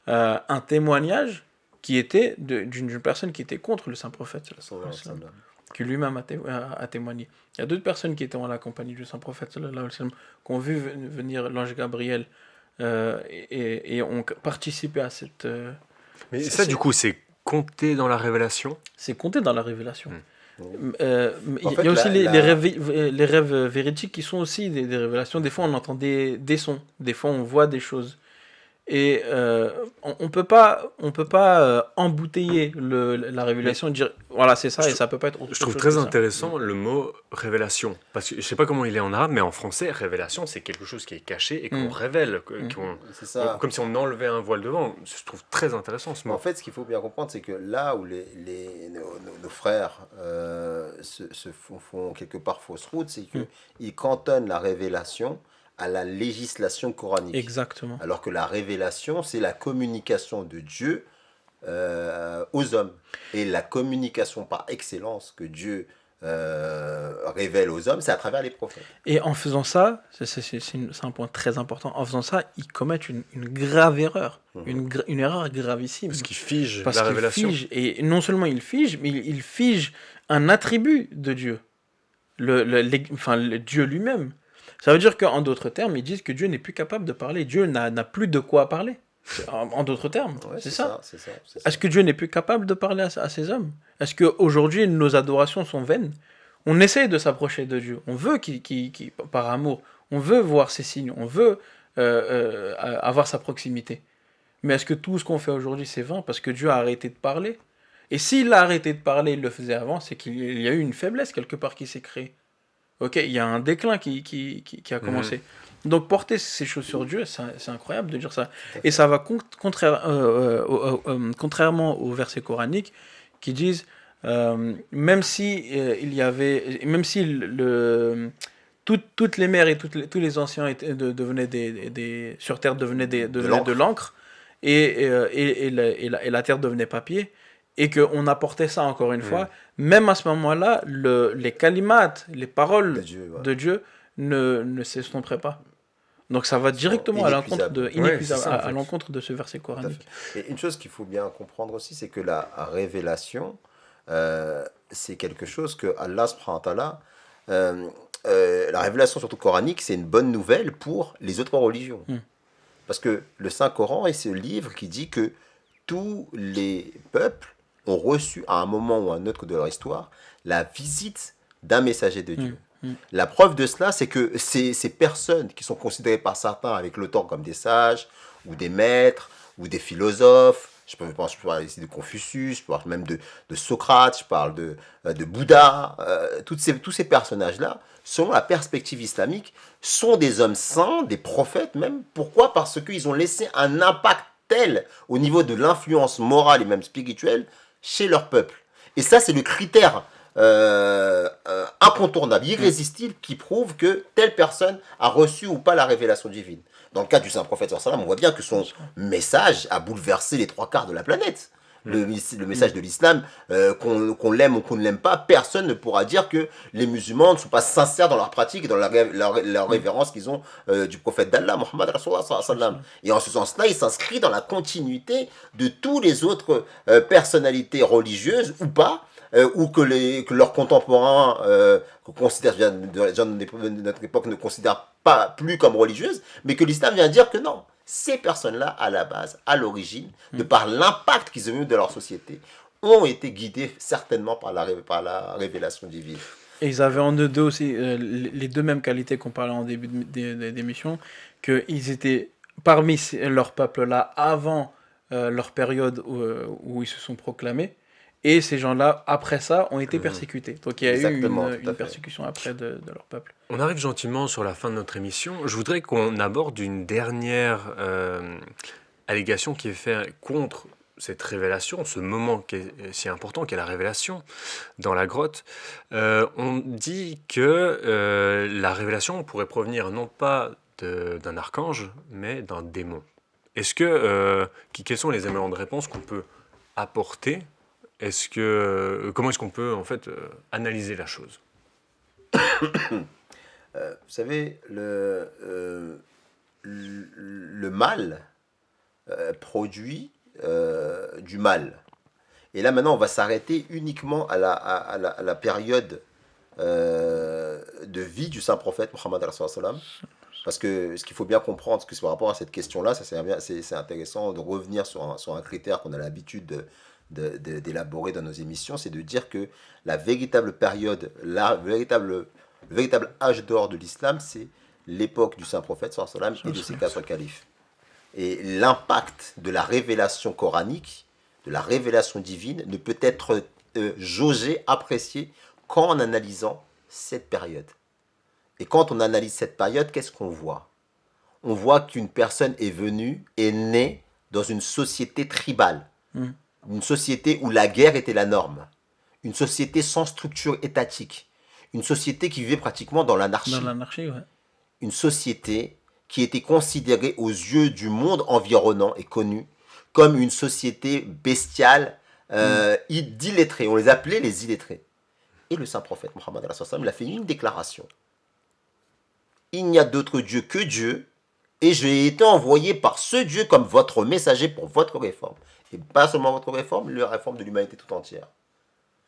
un témoignage qui était d'une personne qui était contre le saint prophète, qui lui-même a témoigné. Il y a d'autres personnes qui étaient en la compagnie du saint prophète, qui ont vu venir l'ange Gabriel et ont participé à cette... Mais ça, du coup, c'est compté dans la révélation? C'est compté dans la révélation. Il En y fait, a aussi les rêves véridiques qui sont aussi des révélations. Des fois, on entend des sons. Des fois, on voit des choses. Et on peut pas embouteiller la révélation et dire voilà, c'est ça, et ça peut pas être autre chose. Je trouve que très ça. intéressant le mot révélation. Parce que je sais pas comment il est en arabe, mais en français, révélation, c'est quelque chose qui est caché et qu'on révèle. C'est ça. Comme si on enlevait un voile devant. Je trouve très intéressant ce mot. En fait, ce qu'il faut bien comprendre, c'est que là où nos frères se font quelque part fausse route, c'est qu'ils cantonnent la révélation à la législation coranique. Exactement. Alors que la révélation, c'est la communication de Dieu aux hommes. Et la communication par excellence que Dieu révèle aux hommes, c'est à travers les prophètes. Et en faisant ça, c'est un point très important, en faisant ça, ils commettent une grave erreur. Une erreur gravissime. Parce qu'ils figent Parce la qu'ils révélation. figent, et non seulement ils figent, mais ils figent un attribut de Dieu. Le Dieu lui-même. Ça veut dire qu'en d'autres termes, ils disent que Dieu n'est plus capable de parler. Dieu n'a plus de quoi parler. En d'autres termes, Ouais, c'est ça. c'est ça. Est-ce que Dieu n'est plus capable de parler à ces hommes? Est-ce qu'aujourd'hui, nos adorations sont vaines? On essaye de s'approcher de Dieu. On veut par amour, on veut voir ses signes, on veut avoir sa proximité. Mais est-ce que tout ce qu'on fait aujourd'hui, c'est vain parce que Dieu a arrêté de parler? Et s'il a arrêté de parler, il le faisait avant, c'est qu'il y a eu une faiblesse quelque part qui s'est créée. Ok, il y a un déclin qui a commencé. Donc porter ces choses sur Dieu, c'est incroyable de dire ça. Et ça va contrairement aux versets coraniques qui disent même si toutes les mers et tous les anciens devenaient sur terre devenaient de l'encre et la terre devenait papier. Et qu'on apportait ça encore une fois, même à ce moment-là, les kalimat, les paroles de Dieu ne s'estomperaient pas. Donc ça va directement à l'encontre de ce verset coranique. Et une chose qu'il faut bien comprendre aussi, c'est que la révélation, c'est quelque chose que Allah subhanahu wa ta'ala, la révélation surtout coranique, c'est une bonne nouvelle pour les autres religions. Parce que le Saint-Coran est ce livre qui dit que tous les peuples ont reçu à un moment ou à un autre de leur histoire la visite d'un messager de Dieu. La preuve de cela, c'est que ces personnes qui sont considérées par certains avec le temps comme des sages, ou des maîtres, ou des philosophes, je parle ici de Confucius, je parle même de Socrate, je parle de Bouddha, tous ces personnages-là, selon la perspective islamique, sont des hommes saints, des prophètes même. Pourquoi? Parce qu'ils ont laissé un impact tel au niveau de l'influence morale et même spirituelle chez leur peuple. Et ça, c'est le critère incontournable, irrésistible, qui prouve que telle personne a reçu ou pas la révélation divine. Dans le cas du saint prophète, on voit bien que son message a bouleversé les 3/4 de la planète. Le message de l'islam, qu'on l'aime ou qu'on ne l'aime pas, personne ne pourra dire que les musulmans ne sont pas sincères dans leur pratique et dans leur révérence qu'ils ont du prophète d'Allah, Muhammad Rasulullah sallallahu alayhi wa sallam. Et en ce sens-là, il s'inscrit dans la continuité de tous les autres personnalités religieuses ou pas, ou que leurs contemporains, qu'on considère, les gens de notre époque ne considèrent pas plus comme religieuses, mais que l'islam vient dire que non. Ces personnes-là, à la base, à l'origine, de par l'impact qu'ils ont eu de leur société, ont été guidés certainement par la révélation divine. Et ils avaient en eux deux aussi les deux mêmes qualités qu'on parlait en début d'émission, qu'ils étaient parmi leur peuple-là avant leur période où ils se sont proclamés, Et ces gens-là, après ça, ont été persécutés. Donc il y a Exactement, eu tout à une fait. persécution après de leur peuple. On arrive gentiment sur la fin de notre émission. Je voudrais qu'on aborde une dernière allégation qui est faite contre cette révélation, ce moment qui est si important, qui est la révélation dans la grotte. On dit que la révélation pourrait provenir non pas d'un archange, mais d'un démon. Est-ce que quels sont les éléments de réponse qu'on peut apporter? Comment est-ce qu'on peut en fait analyser la chose? Vous savez, le mal produit du mal. Et là, maintenant, on va s'arrêter uniquement à la période de vie du saint prophète Mohammed sallallahu alayhi wa sallam. Parce que ce qu'il faut bien comprendre, c'est que par rapport à cette question-là, c'est intéressant de revenir sur un critère qu'on a l'habitude d'élaborer dans nos émissions, c'est de dire que la véritable période, le véritable âge d'or de l'islam, c'est l'époque du saint prophète sallallahu alayhi wa sallam et de ses 4 califes. Et l'impact de la révélation coranique, de la révélation divine, ne peut être jaugé, apprécié qu'en analysant cette période. Et quand on analyse cette période, qu'est-ce qu'on voit? On voit qu'une personne est née dans une société tribale, une société où la guerre était la norme, une société sans structure étatique, une société qui vivait pratiquement dans l'anarchie. Dans l'anarchie, ouais. Une société qui était considérée aux yeux du monde environnant et connue comme une société bestiale, d'illettrés. On les appelait les illettrés. Et le saint prophète Mohammed sallallahu alayhi wa sallam, il a fait une déclaration. Il n'y a d'autre Dieu que Dieu, et j'ai été envoyé par ce Dieu comme votre messager pour votre réforme. Et pas seulement votre réforme, la réforme de l'humanité tout entière.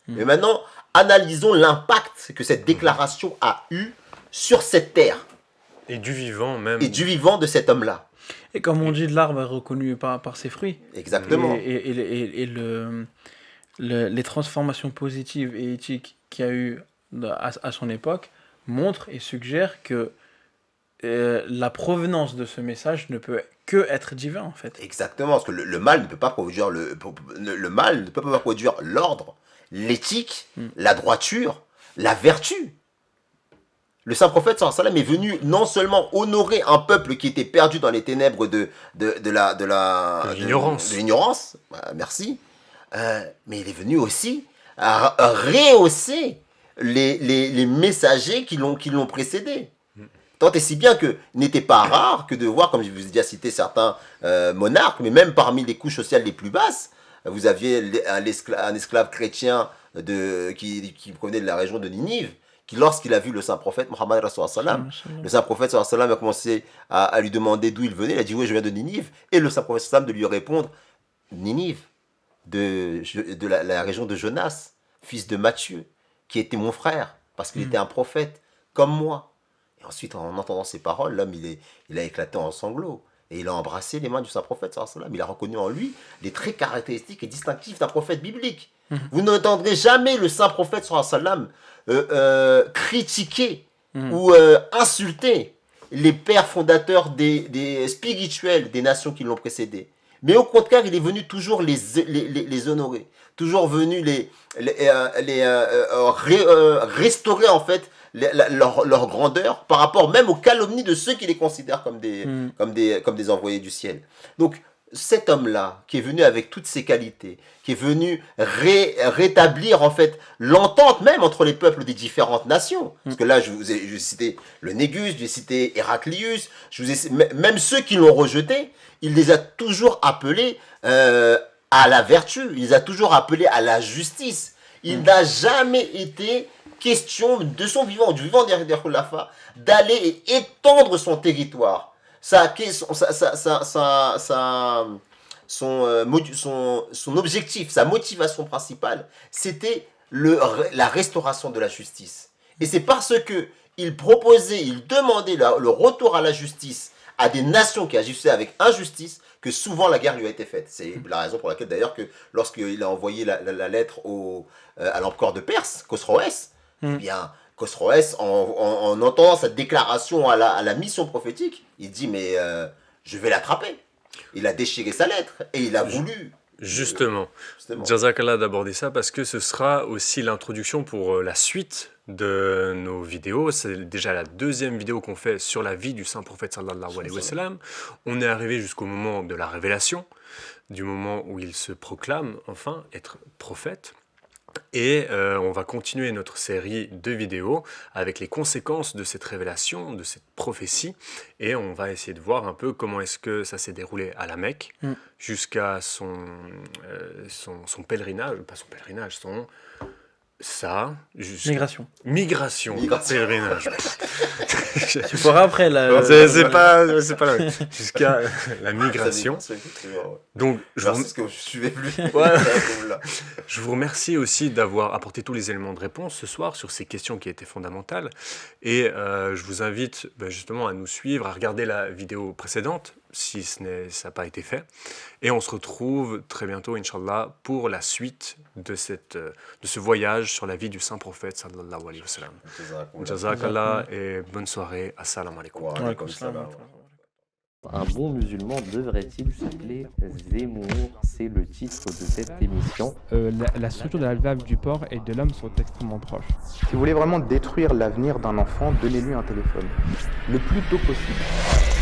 Mais maintenant, analysons l'impact que cette déclaration a eu sur cette terre. Et du vivant même. Et du vivant de cet homme-là. Et comme on dit, l'arbre est reconnu par ses fruits. Exactement. Et les transformations positives et éthiques qu'il y a eu à son époque montrent et suggèrent que la provenance de ce message ne peut que être divin, en fait. Exactement, parce que le mal ne peut pas produire le mal ne peut pas produire l'ordre, l'éthique, la droiture, la vertu. Le saint prophète sallallahu alayhi wa sallam est venu non seulement honorer un peuple qui était perdu dans les ténèbres de l'ignorance, merci, mais il est venu aussi à rehausser les messagers qui l'ont précédé. Tant et si bien que n'était pas rare que de voir, comme je vous ai déjà cité certains monarques, mais même parmi les couches sociales les plus basses, vous aviez un esclave chrétien qui provenait de la région de Ninive, qui lorsqu'il a vu le saint prophète Mohammed sallallahu alayhi wa sallam, le saint prophète sallallahu alayhi wa sallam a commencé à lui demander d'où il venait. Il a dit oui, je viens de Ninive. Et le saint prophète sallallahu alayhi wa sallam de lui répondre Ninive, de la région de Jonas, fils de Matthieu, qui était mon frère, parce qu'il était un prophète comme moi. Et ensuite, en entendant ces paroles, l'homme il a éclaté en sanglots. Et il a embrassé les mains du saint prophète sallallahu alayhi wa sallam. Il a reconnu en lui les traits caractéristiques et distinctifs d'un prophète biblique. Vous n'entendrez jamais le saint prophète sallallahu alayhi wa sallam critiquer ou insulter les pères fondateurs des spirituels des nations qui l'ont précédé. Mais au contraire, il est venu toujours les honorer, toujours venu restaurer en fait leur grandeur par rapport même aux calomnies de ceux qui les considèrent comme des envoyés du ciel. Donc, cet homme-là, qui est venu avec toutes ses qualités, qui est venu rétablir en fait l'entente même entre les peuples des différentes nations. Parce que là, je ai cité le Négus, j'ai cité Héraclius, même ceux qui l'ont rejeté, il les a toujours appelés à la vertu, il les a toujours appelés à la justice. Il n'a jamais été question de son vivant, du vivant des Khulafa, d'aller et étendre son territoire. Son objectif, sa motivation principale, c'était la restauration de la justice. Et c'est parce qu'il proposait, il demandait le retour à la justice à des nations qui agissaient avec injustice que souvent la guerre lui a été faite. C'est la raison pour laquelle d'ailleurs que lorsqu'il a envoyé la lettre à l'empereur de Perse, Khosroès, eh bien, Khosroès, en entendant cette déclaration à la mission prophétique, il dit mais je vais l'attraper. Il a déchiré sa lettre et il a voulu Justement, Justement. Jazakallah d'aborder ça parce que ce sera aussi l'introduction pour la suite de nos vidéos. C'est déjà la deuxième vidéo qu'on fait sur la vie du saint prophète sallallahu alayhi wa sallam. On est arrivé jusqu'au moment de la révélation, du moment où il se proclame enfin être prophète. Et on va continuer notre série de vidéos avec les conséquences de cette révélation, de cette prophétie. Et on va essayer de voir un peu comment est-ce que ça s'est déroulé à la Mecque jusqu'à son pèlerinage, pas son pèlerinage, Migration. Migration. Pèlerinage. Tu feras après la... C'est pas la même. Jusqu'à la migration. Donc, Merci, que je suivais plus. Ouais. Je vous remercie aussi d'avoir apporté tous les éléments de réponse ce soir sur ces questions qui étaient fondamentales. Et je vous invite justement à nous suivre, à regarder la vidéo précédente, si ça n'a pas été fait. Et on se retrouve très bientôt, Inch'Allah, pour la suite de ce voyage sur la vie du saint prophète, sallallahu alayhi wa sallam. Jazakallah et bonne soirée. Assalamu alaikum. Wa alaykum salam. Un bon musulman devrait-il s'appeler Zemmour? C'est le titre de cette émission. La structure de la valve du porc et de l'homme sont extrêmement proches. Si vous voulez vraiment détruire l'avenir d'un enfant, donnez-lui un téléphone. Le plus tôt possible.